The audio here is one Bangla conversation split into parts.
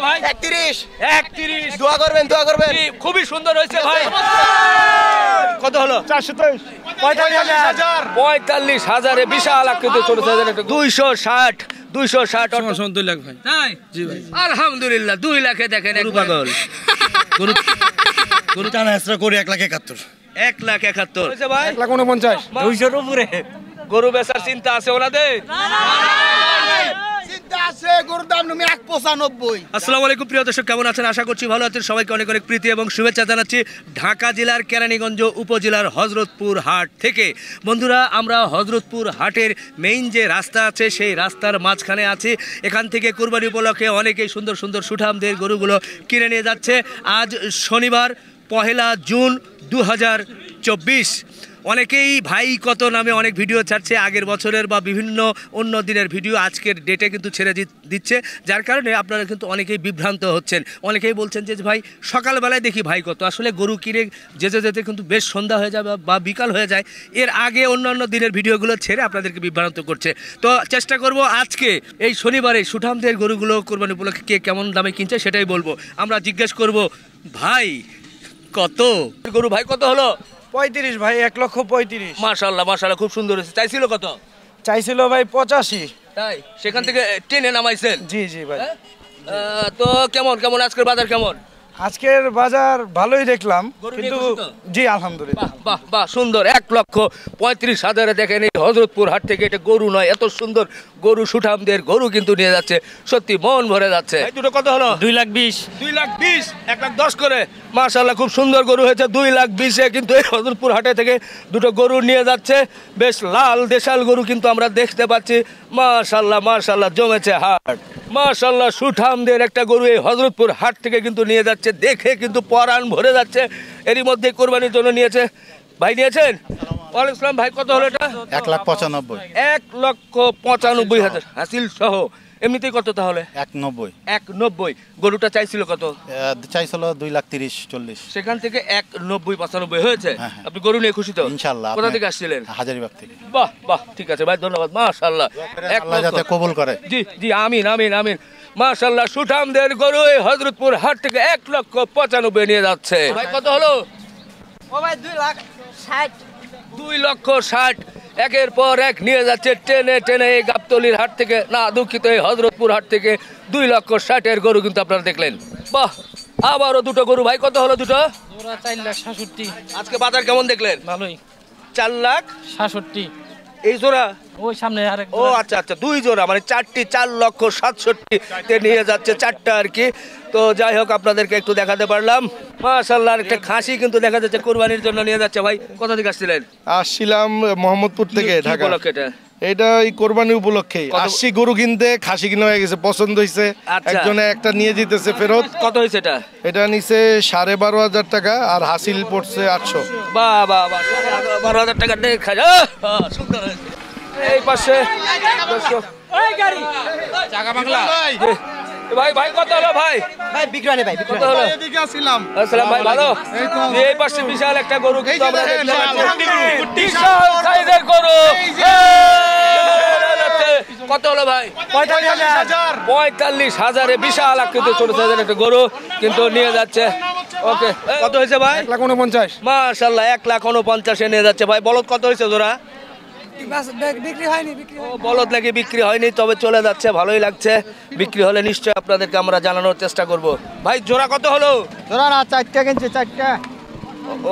ভাই? 31 31। দোয়া করবেন খুবই সুন্দর হয়েছে ভাই। কত হলো? 423 45,000 বিশাল আকৃতির ছোট সাইজের একটা 260 2 লাখ ভাই। তাই? জি ভাই। আলহামদুলিল্লাহ 2 লাখে দেখেন এক পাগল। গরু টানা হেসরা করে 1,71,000। 1,71,000 হয়েছে ভাই। 149 200 এর উপরে গরু বেচার চিন্তা আছে ওনাদের? চিন্তা আছে, গরুর দাম নামে 195। আসসালামু আলাইকুম প্রিয় দর্শক, কেমন আছেন? আশা করছি ভালো আছেন। সবাইকে অনেক অনেক প্রীতি এবং শুভেচ্ছা জানাচ্ছি ঢাকা জেলার কেরানীগঞ্জ উপজেলার হযরতপুর হাট থেকে। বন্ধুরা, আমরা হযরতপুর হাটের মেইন যে রাস্তা আছে সেই রাস্তার মাঝখানে আছি। এখান থেকে কুরবানি উপলক্ষে অনেকেই সুন্দর সুন্দর সুঠামদের গরুগুলো কিনে নিয়ে যাচ্ছে। আজ শনিবার 1 জুন 2024। অনেকেই ভাই কত নামে অনেক ভিডিও ছাড়ছে, আগের বছরের বা বিভিন্ন অন্য দিনের ভিডিও আজকের ডেটে কিন্তু ছেড়ে দিচ্ছে, যার কারণে আপনারা কিন্তু অনেকেই বিভ্রান্ত হচ্ছেন। অনেকেই বলছেন যে ভাই সকালবেলায় দেখি ভাই কত, আসলে গরু কিনে যেতে যেতে কিন্তু বেশ সন্ধ্যা হয়ে যায় বা বিকাল হয়ে যায়। এর আগে অন্যান্য দিনের ভিডিওগুলো ছেড়ে আপনাদেরকে বিভ্রান্ত করছে। তো চেষ্টা করব আজকে এই শনিবারে সুঠামদের গরুগুলো কোরবানি উপলক্ষে কে কেমন দামে কিনছে সেটাই বলবো। আমরা জিজ্ঞেস করব ভাই কত গরু, ভাই কত হলো? 35 ভাই, 1,35,000। মাশাআল্লাহ মাশাআল্লাহ, খুব সুন্দর হয়েছে। চাইছিল কত? চাইছিল ভাই 85। তাই? সেখান থেকে টেনে নামাইছেন? জি ভাই। তো কেমন কেমন আজকের বাজার কেমন? আজকের বাজার ভালোই দেখলাম, কিন্তু জি আলহামদুলিল্লাহ। বাহ বাহ, সুন্দর। 1,35,000 দেখেন এই হযরতপুর হাট থেকে। এটা গরু নয়, এত সুন্দর গরু সুঠামদের গরু কিন্তু নিয়ে যাচ্ছে, সত্যি মন ভরে যাচ্ছে। এই দুটো কত হলো? 2,20,000। 2,20,000 1,10,000 করে। মাশাআল্লাহ, খুব সুন্দর গরু হয়েছে। 2,20,000-এ কিন্তু এই হযরতপুর হাটে থেকে দুটো গরু নিয়ে যাচ্ছে। বেশ লাল দেশাল গরু কিন্তু আমরা দেখতে পাচ্ছি। মাশাআল্লাহ মাশাআল্লাহ, জমেছে হাট। মাশাআল্লাহ, সুঠামদের একটা গরু এই হযরতপুর হাট থেকে কিন্তু নিয়ে যাচ্ছে, দেখে কিন্তু পরাণ ভরে যাচ্ছে। এরই মধ্যে কোরবানির জন্য নিয়েছে ভাই। নিয়েছেন? ওয়ালাইকুম আসসালাম। ভাই কত হলো এটা? 1,95,000। 1,95,000 হাসিল সহ। এমনিতেই কত তাহলে? 1,90,000। গরুটা চাইছিল কত? চাইছিল 2,30,000-40,000। সেখান থেকে 1,90,000-95,000 হয়েছে। হ্যাঁ। আপনি গরু নিয়ে খুশি তো? ইনশাআল্লাহ। কোথা থেকে আসছিলেন? হাজারীবাগ থেকে। বাহ বাহ, ঠিক আছে ভাই, ধন্যবাদ। মাশাআল্লাহ, আল্লাহ যাতে কবুল করে। জি জি, আমিন আমিন আমিন। মাশাআল্লাহ, সুঠামদের গরু এই হযরতপুর হাট থেকে 1,95,000 নিয়ে যাচ্ছে। ভাই কত হলো? ও ভাই 2,60,000। 2,60,000 একের পর এক নিয়ে যাচ্ছে টেনে টেনে এই গাবতলির হাট থেকে, না দুঃখিত, এই হযরতপুর হাট থেকে 2,60,000 গরু কিন্তু আপনারা দেখলেন। বাহ, আবারও দুটো গরু। ভাই কত হলো দুটো? 4,67,000। আজকে বাজার কেমন দেখলেন? ভালোই। 4,67,000 67। এই জোড়া? ওই সামনে আরেক। ও আচ্ছা আচ্ছা, 2 জোড়া, মানে 4টি 4,67,000-তে নিয়ে যাচ্ছে, 4টা আর কি। তো যাই হোক, আপনাদেরকে একটু দেখাতে পারলাম। মাশাআল্লাহ, একটা খাসি কিন্তু দেখা যাচ্ছে কোরবানির জন্য নিয়ে যাচ্ছে। ভাই কোথা থেকে আসছিলেন? আসছিলাম মোহাম্মদপুর থেকে ঢাকা। এটা এই কোরবানি উপলক্ষে আসছি গরু কিনতে। খাসি কিনা হয়ে গেছে, পছন্দ হয়েছে, একজনে একটা নিয়ে যেতেছে ফেরত। কত হয়েছে এটা? এটা নিছে 12,500 টাকা, আর হাসিল পড়ছে 800। বাহ বাহ বাহ, 12,000 টাকা দিয়ে খাজা সুন্দর হয়েছে। এই পাশে ভাই ভাই কত হলো? ভাই ভাই বিক্রি হয় না ভাই, কত হলো? এদিকে আসছিলাম। আসসালাম ভাই, ভালো? এই পাশে বিশাল একটা গরু কিন্তু আমরা দেখতে পাচ্ছি, বিশাল সাইজের গরু। কত হলো ভাই? 45,000-এ বিশাল আকৃতির ছোট সাইজের একটা গরু কিন্তু নিয়ে যাচ্ছে। ওকে, কত হয়েছে ভাই? 1,49,000। মাশাআল্লাহ, 1,49,000-এ নিয়ে যাচ্ছে। ভাই বলদ কত হয়েছে জোড়া? বিক্রি হয়নি। বলদ নাকি বিক্রি হয়নি, তবে চলে যাচ্ছে, ভালোই লাগছে। বিক্রি হলে নিশ্চয় আপনাদেরকে আমরা জানানোর চেষ্টা করব। ভাই জোড়া কত হলো? জোড়া না, 4টা কিনছে, 4টা।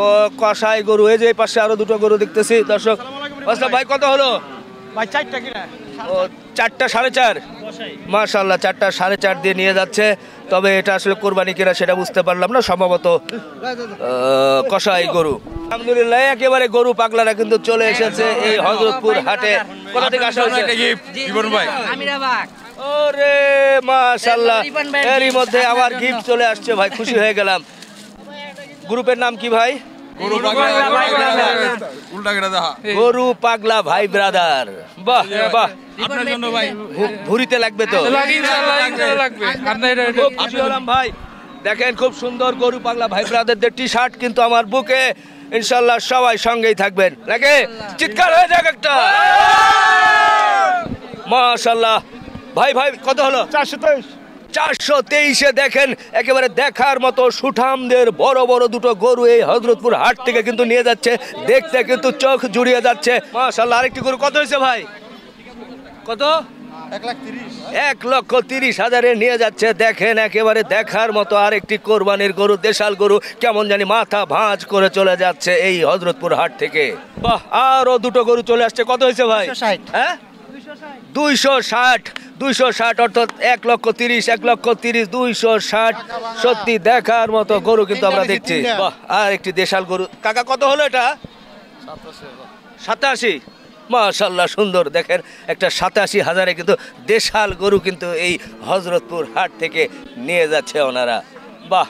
ও কষাই গরু। এই যে এই পাশে আরো দুটো গরু দেখতেছি দর্শক। আচ্ছা ভাই কত হলো? ভাই 4টা কিনা। ও 4টা 4.5। মাশাআল্লাহ, 4টা 4.5 দিয়ে নিয়ে যাচ্ছে। তবে এটা আসলে কোরবানি কিনা সেটা বুঝতে পারলাম না, সম্ভবত কষাই গরু। আলহামদুলিল্লাহ, একেবারে গরু পাগলারা কিন্তু চলে এসেছে এই হযরতপুর হাটে। কোথা থেকে আসা হয়েছে? ওরে মাশাআল্লাহ, এরই মধ্যে আমার গিফট চলে আসছে ভাই, খুশি হয়ে গেলাম। গ্রুপের নাম কি ভাই? গরু পাগলা ভাই ব্রাদার। বাহ বাহ, আপনার জন্য ভাই ভুরিতে লাগবে তো? খুব খুশি হলাম ভাই। দেখেন, খুব সুন্দর গরু পাগলা ভাই ব্রাদারদের টি শার্ট কিন্তু আমার বুকে। ইনশাআল্লাহ সবাই সঙ্গেই থাকবেন। লাগে চিৎকার হয়ে যাক একটা। মাশাআল্লাহ। ভাই ভাই কত হলো? 423। 423-এ দেখেন একেবারে দেখার মতো সুঠামদের বড় বড় দুটো গরু এই হযরতপুর হাট থেকে কিন্তু নিয়ে যাচ্ছে, দেখতে কিন্তু চোখ জুড়িয়ে যাচ্ছে। মাশাআল্লাহ, আরেকটি গরু কত হয়েছে ভাই? কত? 1,30,000-এ নিয়ে যাচ্ছে। দেখেন একেবারে দেখার মতো আরেকটি কোরবানির গরু, দেশাল গরু, কেমন জানি মাথা ভাঁজ করে চলে যাচ্ছে এই হযরতপুর হাট থেকে। বাহ, আরো দুটো গরু চলে আসছে। কত হয়েছে ভাই? 260। হ্যাঁ, 260 অর্থাৎ 1,30,000, 1,30,000, 260। সত্যি দেখার মতো গরু কিন্তু আমরা দেখছি। বাহ, আর একটি দেশাল গরু। কাকা কত হলো এটা? 87। মাশাআল্লাহ, সুন্দর। দেখেন একটা 87,000-এ কিন্তু দেশাল গরু কিন্তু এই হযরতপুর হাট থেকে নিয়ে যাচ্ছে ওনারা। বাহ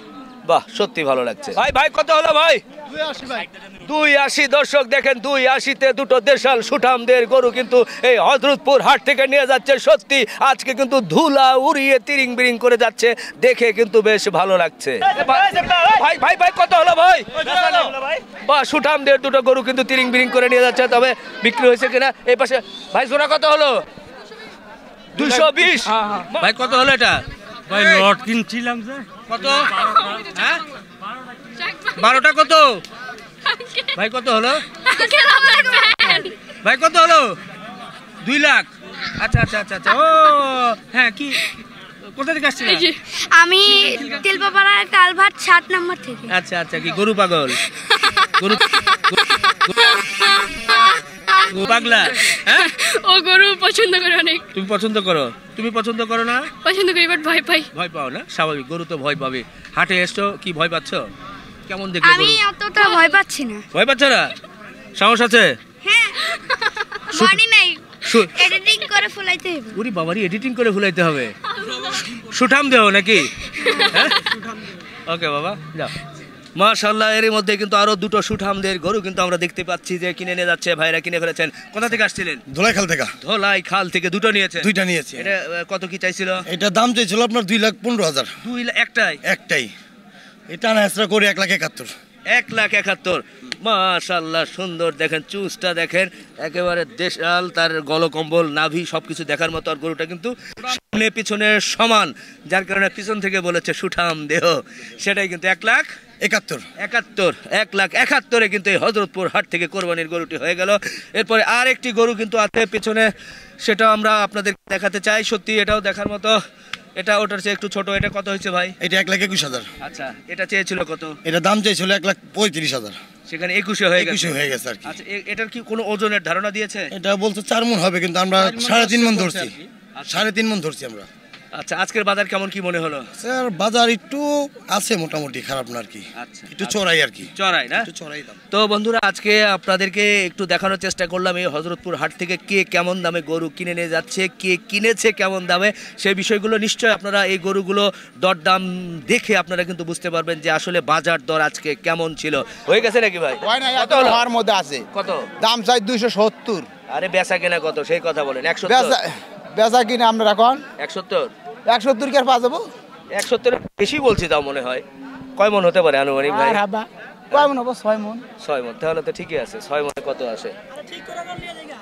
বাহ, সত্যি ভালো লাগছে। ভাই ভাই কত হলো ভাই? 280। দর্শক দেখেন 280-তে দুটো দেশাল সুঠামদের গরু কিন্তু এই হযরতপুর হাট থেকে নিয়ে যাচ্ছে। সত্যি আজকে কিন্তু ধুলা উড়িয়ে তিরিং বিরিং করে যাচ্ছে, দেখে কিন্তু বেশ ভালো লাগছে। ভাই ভাই ভাই কত হলো ভাই? বাহ, সুঠামদের দুটো গরু কিন্তু তিরিং বিরিং করে নিয়ে যাচ্ছে। তবে বিক্রি হয়েছে কিনা এই পাশে ভাই জোড়া কত হলো? 220। ভাই কত হলো এটা? ভাই লট কিনছিলাম যে কত? হ্যাঁ, 12টা কত? ভাই কত হলো? ভাই কত হলো? 2 লাখ। আচ্ছা আচ্ছা আচ্ছা আচ্ছা। ও হ্যাঁ, কি কোথা থেকে আসছিলেন? আমি তেলপাড়ার কালভার্ট 7 নম্বর থেকে। আচ্ছা আচ্ছা, কি গরু পাগল? গরু পাগলা? হ্যাঁ, ও গরু পছন্দ করে অনেক। তুমি পছন্দ করো? তুমি পছন্দ করো না? পছন্দ করি, বাট ভয় পাই। ভয় পাও না? স্বাভাবিক, গরু তো ভয় পাবে। হাটে এসছো, কি ভয় পাচ্ছ? কেমন দেখলে আমি গরু? অতটা ভয় পাচ্ছি না। ভয় পাচ্ছ না? সাহস আছে? হ্যাঁ, বডি নাই, এডিটিং করে ফুলাইতে হবে। উরি বাবারি, এডিটিং করে ভুলাইতে হবে? সুঠাম দেও নাকি? হ্যাঁ, ওকে বাবা, যাও। মাশাআল্লাহ, এর মধ্যে কিন্তু আরো দুটো সুঠামদের গরু কিন্তু আমরা দেখতে পাচ্ছি যে কিনে নিয়ে যাচ্ছে। ভাইরা কিনে ফেলেছেন। কোথা থেকে আসছিলেন? ধোলাইখাল থেকে ধোলাই খাল থেকে দুটো নিয়েছে। 2টা নিয়েছি। এটা কত কি চাইছিল? এটা দাম চাইছিল আপনার 2,15,000। 2 লাখ একটাই? একটাই। এটা নাসরা করে 1,71,000। 1,71,000। মাশাআল্লাহ, সুন্দর। দেখেন চুজটা দেখেন, একেবারে দেশাল, তার গলকম্বল, নাভি সবকিছু দেখার মতো। আর গরুটা কিন্তু সামনে পিছনে সমান, যার কারণে পিছন থেকে বলেছে সুঠাম দেহ। সেটাই কিন্তু 1,71,000 কিন্তু এই হযরতপুর হাট থেকে কোরবানির গরুটি হয়ে গেল। এরপরে আর একটি গরু কিন্তু আছে পিছনে, সেটা আমরা আপনাদের দেখাতে চাই। সত্যি এটাও দেখার মতো। এটা ওটার চেয়ে একটু ছোট। এটা কত হয়েছে ভাই? এটা 1,21,000। আচ্ছা, এটা চেয়েছিল কত? এটা দাম চাইছিল 1,35,000। সেখানে 21 হয়ে গেছে। 21 হয়ে গেছে আর কি। আচ্ছা, এটার কি কোনো ওজনের ধারণা দিয়েছে? এটা বলতে 4 মণ হবে, কিন্তু আমরা 3.5 মণ ধরছি। 3.5 মণ ধরছি আমরা। আচ্ছা, আজকের বাজার কেমন কি মনে হলো? স্যার বাজার একটু আছে, মোটামুটি খারাপ না আর কি। আচ্ছা, একটু চড়াই আর কি। চড়াই না? একটু চড়াই দাম। তো বন্ধুরা, আজকে আপনাদেরকে একটু দেখানোর চেষ্টা করলাম এই হযরতপুর হাট থেকে কে কেমন দামে গরু কিনে নিয়ে যাচ্ছে, কে কিনেছে কেমন দামে। সেই বিষয়গুলো নিশ্চয়ই আপনারা এই গরুগুলো দরদাম দেখে আপনারা কিন্তু বুঝতে পারবেন যে আসলে বাজার দর আজকে কেমন ছিল। হয়ে গেছে নাকি ভাই? কত হলো? আমার মধ্যে আছে। কত দাম চাই 270। আরে বেচা কেনা কত সেই কথা বলেন। 170। বেচা কিনে আমরা এখন 170। 170 কি আর পা যাবো? 170 বেশি বলছি তাও মনে হয়। কয় মন হতে পারে আনুমানিক ভাই? কয় মন হবো? 6 মন। 6 মন, তাহলে তো ঠিকই আছে। 6 মনে কত আসে?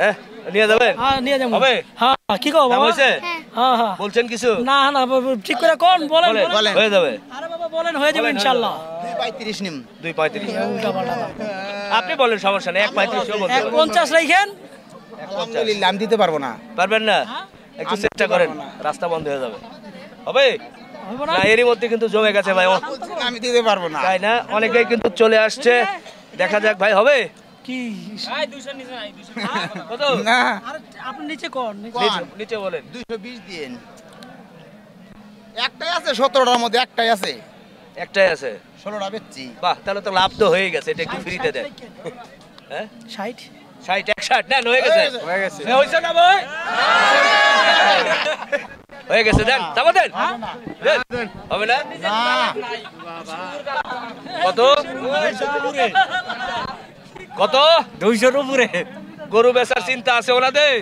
হ্যাঁ, নিয়ে যাবেন? হ্যাঁ নিয়ে যাবো। হবে? হ্যাঁ, কি কও দাম বাবা? হয়েছে? হ্যাঁ হ্যাঁ। বলছেন কিছু? না না, ঠিক করে কোন বলেন। বলেন, হয়ে যাবে। আরে বাবা বলেন, হয়ে যাবে ইনশাআল্লাহ। 2.35 নিম। 2.35। উল্টা পাল্টা দাম। আপনি বলেন, সমস্যা নেই। 1.35 বলতে পারেন। 1.50 রাখেন। আলহামদুলিল্লাহ, আমি দিতে পারবো না। পারবেন না? একটু চেষ্টা করেন, রাস্তা বন্ধ হয়ে যাবে। হবে না? এরই মধ্যে কিন্তু জমে গেছে ভাই। আমি দিতে পারবো না। তাই না? অনেকেই কিন্তু চলে আসছে। দেখা যাক ভাই, হবে কি? ভাই 200 নিচে নাই, 200 কত? না, আরে আপনি নিচে কোন? নিচে বলেন। 220 দিন। একটাই আছে 17টার মধ্যে, একটাই আছে। একটাই আছে? 16টা বেচছি। বাহ, তাহলে তো লাভ তো হয়ে গেছে। এটা একটু ফ্রিতে দেন। হ্যাঁ, 60 60 61 নেন, হয়ে গেছে। হয়ে গেছে। হয়েছে না ভাই? হয়ে গেছে, দেন দাম দেন। দেন, হবে না? কত? কত? 200 এর উপরে। গরু বেচার চিন্তা আছে ওনাদের?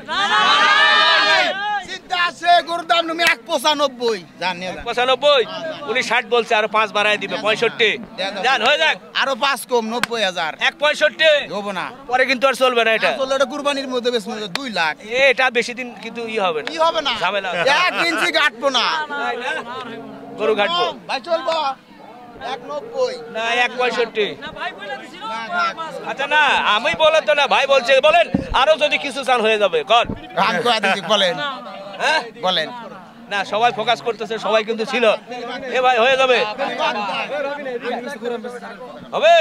চিন্তা মধ্যে আছে গরুর দাম তুমি 195 জানি 95 উনি 60 বলছে আর 5 বাড়ায় দিবে 65 জান হয়ে যাক আরো 5 কম 90000 165 হবে না পরে কিন্তু আর চলবে না এটা আসলে এটা কুরবানির মধ্যে বেশ 2 লাখ এটা বেশি দিন কিন্তু হবে না কি হবে না ঝামেলা 1 ইঞ্চি কাটবো না গরু কাটবো ভাই চলবো 190 না 165 আচ্ছা না আমি বলে তো না ভাই বলছে বলেন আরো যদি কিছু চান হয়ে যাবে কর আমি কয় দিছি বলেন হ্যাঁ বলেন না সবাই ফোকাস করতেছে সবাই কিন্তু ছিল এ ভাই হয়ে যাবে হবে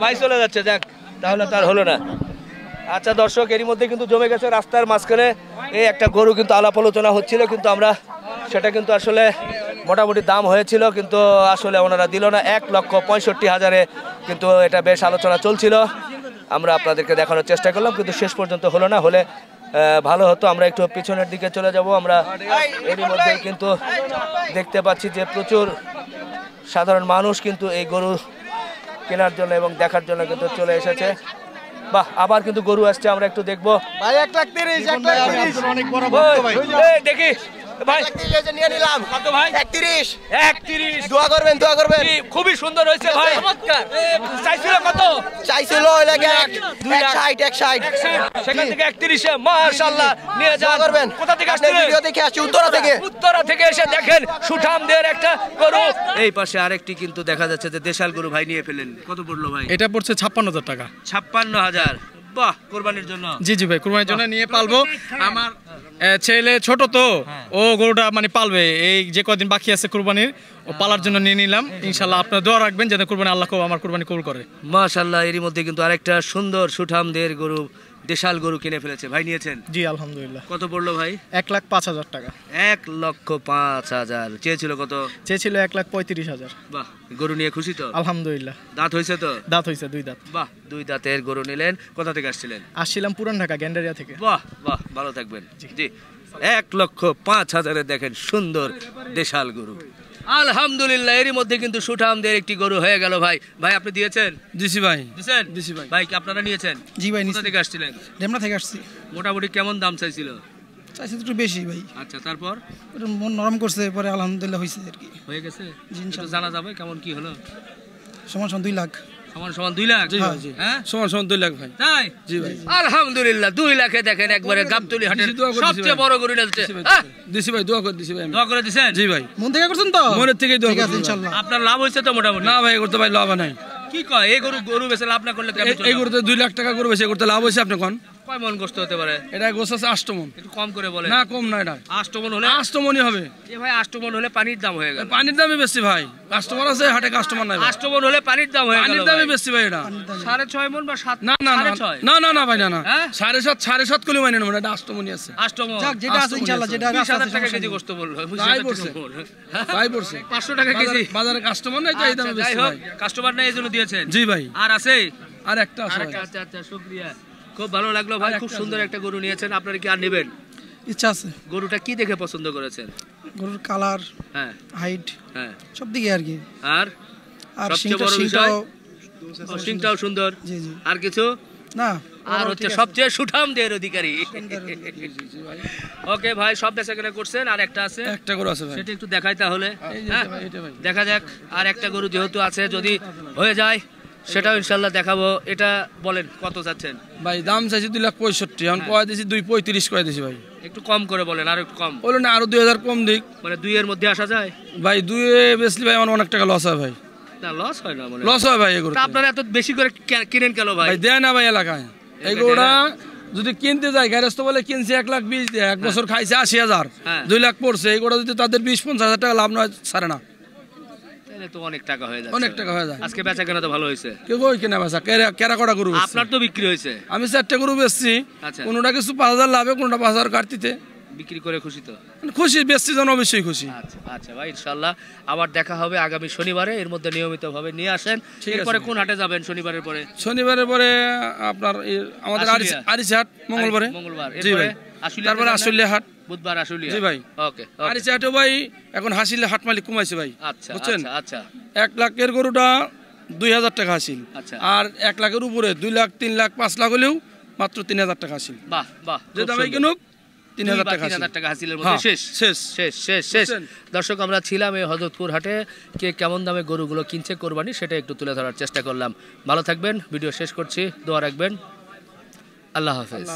ভাই চলে যাচ্ছে যাক তাহলে তার হলো না আচ্ছা দর্শক এরই মধ্যে কিন্তু জমে গেছে রাস্তার মাঝখানে এই একটা গরু কিন্তু আলাপ আলোচনা হচ্ছিল কিন্তু আমরা সেটা কিন্তু আসলে মোটামুটি দাম হয়েছিল কিন্তু আসলে ওনারা দিল না 1,65,000-এ কিন্তু এটা বেশ আলোচনা চলছিল আমরা আপনাদেরকে দেখানোর চেষ্টা করলাম কিন্তু শেষ পর্যন্ত হলো না হলে ভালো হতো আমরা একটু পিছনের দিকে চলে যাব আমরা এরই মধ্যে কিন্তু দেখতে পাচ্ছি যে প্রচুর সাধারণ মানুষ কিন্তু এই গরু কেনার জন্য এবং দেখার জন্য কিন্তু চলে এসেছে বাহ আবার কিন্তু গরু আসছে আমরা একটু দেখবো ভাই 1,30 অনেক বড় ভক্ত ভাই এই দেখি ভাই নিয়ে নিলাম কত ভাই 31 31 দোয়া করবেন খুবই সুন্দর হয়েছে ভাই চমৎকার চাইছিল কত চাইছিল ওই লাগে 160 সেখান থেকে 31-এ মাশাআল্লাহ নিয়ে যান করবেন কোথা থেকে আসছে ভিডিও দেখে আসছি উত্তরা থেকে এসে দেখেন সুঠামদের একটা গরু এই পাশে আরেকটি কিন্তু দেখা যাচ্ছে যে দেশাল গরু ভাই নিয়ে ফেলেন কত পড়লো ভাই এটা পড়ছে 56,000 টাকা 56,000 বাহ কুরবানির জন্য জি জি ভাই কুরবানির জন্য নিয়ে পালবো আমার ছেলে ছোট তো ও গরুটা মানে পালবে এই যে কদিন বাকি আছে কুরবানির ও পালার জন্য নিয়ে নিলাম ইনশাআল্লাহ আপনারা দোয়া রাখবেন যাতে কুরবানি আল্লাহ আমার কুরবানি কবুল করে মাশাআল্লাহ এরই মধ্যে কিন্তু আরেকটা সুন্দর সুঠামদের গরু দেশাল গরু কিনে ফেলেছে ভাই নিয়েছেন জি আলহামদুলিল্লাহ কত পড়লো ভাই 1,05,000 টাকা 1,05,000 চেয়েছিল কত চেয়েছিল 1,35,000 বাহ গরু নিয়ে খুশি তো আলহামদুলিল্লাহ দাঁত হয়েছে তো দাঁত হয়েছে 2 দাঁত বাহ 2 দাঁতের গরু নিলেন কোথা থেকে আসছিলেন আসছিলাম পুরান ঢাকা গ্যান্ডারিয়া থেকে বাহ বাহ ভালো থাকবেন জি 1,05,000-এ দেখেন সুন্দর দেশাল গরু আলহামদুলিল্লাহ এরই মধ্যে কিন্তু সুঠামদের একটি গরু হয়ে গেল ভাই ভাই আপনি দিয়েছেন দিছি ভাই দিয়েছেন দিছি ভাই ভাই কি আপনারা নিয়েছেন জি ভাই কোথা থেকে আসছিলেন ডেমরা থেকে আসছি মোটামুটি কেমন দাম চাইছিল চাইছি একটু বেশি ভাই আচ্ছা তারপর মন নরম করছে পরে আলহামদুলিল্লাহ হয়েছে আর কি হয়ে গেছে একটু জানা যাবে কেমন কি হলো সমান 2 লাখ সমান 2 লাখ হ্যাঁ সমান 2 লাখ ভাই তাই জি ভাই আলহামদুলিল্লাহ 2 লাখে দেখেন একবারে গাবতলী হাটের সবচেয়ে বড় গরু নিয়েছে দিছি ভাই দোয়া করে দিছি ভাই দোয়া করে দিবেন জি ভাই মন থেকে করছেন তো মনের থেকেই দোয়া করছি ইনশাআল্লাহ আপনার লাভ হইছে তো মোটামুটি না ভাই করতে ভাই লাভ নাই কি কয় এই গরু বেচে লাভ না করলে কেমন চলবে এই গরুতে 2 লাখ টাকা গরু বেচে করতে লাভ হইছে আপনি কোন কয় মন গোশত হতে পারে এটা গোশ আছে 8 মন একটু কম করে বলেন না কম না এটা 8 মন হলে 8 মনই হবে এ ভাই 8 মন হলে পানির দাম হয়ে গেল পানির দামই বেশি ভাই কাস্টমার আছে হাটে কাস্টমার নাই 8 মন হলে পানির দাম হয়ে গেল পানির দামই বেশি ভাই এটা 6.5 মন বা 7 না না না না না ভাই না না হ্যাঁ? 7.5 কিলো মানে না এটা 8 মনই আছে 8 মন যাক যেটা আছে ইনশাআল্লাহ যেটা 20,000 টাকা কেজি গোশত বললো তাই পড়ছে তাই পড়ছে 500 টাকা কেজি বাজারে কাস্টমার নাই তাই দামে বেশি ভাই কাস্টমার নাই এজন্য দিয়েছেন জি ভাই আর আছে আর একটা আছে ভাই আচ্ছা আচ্ছা শুকরিয়া খুব ভালো লাগলো ভাই খুব সুন্দর একটা গরু নিয়েছেন আপনারা কি আর নেবেন ইচ্ছা আছে গরুটা কি দেখে পছন্দ করেছেন গরুর কালার হ্যাঁ হাইট হ্যাঁ সব দিকে আর কি আর সবচেয়ে বড় বিষয় সিংটাও সুন্দর জি জি আর কিছু না আর হচ্ছে সবচেয়ে সুঠামদের অধিকারী ওকে ভাই সব বেচাকেনা করছেন আর একটা আছে একটা গরু আছে ভাই সেটা একটু দেখাই তাহলে হ্যাঁ এটা ভাই দেখা যাক আর একটা গরু যেহেতু আছে যদি হয়ে যায় সেটাও ইনশাল্লাহ দেখাবো এটা বলেন কত যাচ্ছেন ভাই দাম চাইছি 2,65,000 এখন কয় দিছি 2,35 কয় দিছি ভাই একটু কম করে বলেন আর একটু কম বলো না আরো 2,000 কম দিক মানে 2 এর মধ্যে আসা যায় ভাই 2 এ বেচলি ভাই আমার অনেক টাকা লস হয় ভাই না লস হয় না মনে লস হয় ভাই এগুলো তা আপনারা এত বেশি করে কিনেন কেন ভাই ভাই দেয় না ভাই এলাকায় এগুলোটা যদি কিনতে যায় গ্যারেজ তো বলে কিনছে 1,20,000 দিয়ে 1 বছর খাইছে 80,000 2 লাখ পড়ছে এগুলো যদি তাদের 20-50,000 টাকা লাভ নয় ছাড়ে না তাহলে তো অনেক টাকা হয়ে যায় অনেক টাকা হয়ে যায় আজকে বেচা কেনা তো ভালো হয়েছে কেউ কই কেনা বেচা কেরা কটা গরু বেচছে আপনার তো বিক্রি হয়েছে আমি 4টা গরু বেচছি আচ্ছা কোনটা কিছু 5,000 লাভে কোনটা 5,000 কাটতিতে বিক্রি করে খুশি তো খুশি বেচছি যেন অবশ্যই খুশি আচ্ছা আচ্ছা ভাই ইনশাআল্লাহ আবার দেখা হবে আগামী শনিবারে এর মধ্যে নিয়মিতভাবে নিয়ে আসেন ঠিক আছে এরপরে কোন হাটে যাবেন শনিবারের পরে শনিবারের পরে আপনার আমাদের আরিসা হাট মঙ্গলবারে মঙ্গলবার জি ভাই তারপরে আশুলিয়া হাট বুধবার আশুলিয়া জি ভাই ওকে আরিসা হাটে ভাই এখন হাসিলে হাট মালিক কমাইছে ভাই আচ্ছা বুঝছেন আচ্ছা 1 লাখের গরুটা 2,000 টাকা হাসিল আচ্ছা আর 1 লাখের উপরে 2 লাখ 3 লাখ 5 লাখ হলেও মাত্র 3,000 টাকা হাসিল বাহ বাহ যে দামে কিনুক 3,000 টাকা 3,000 টাকা হাসিলের মধ্যে হ্যাঁ, শেষ শেষ। শেষ শেষ শেষ বুঝছেন? দর্শক আমরা ছিলাম এই হযরতপুর হাটে, কে কেমন দামে গরুগুলো কিনছে কোরবানি সেটা একটু তুলে ধরার চেষ্টা করলাম। ভালো থাকবেন, ভিডিও শেষ করছি, দোয়া রাখবেন, আল্লাহ হাফেজ।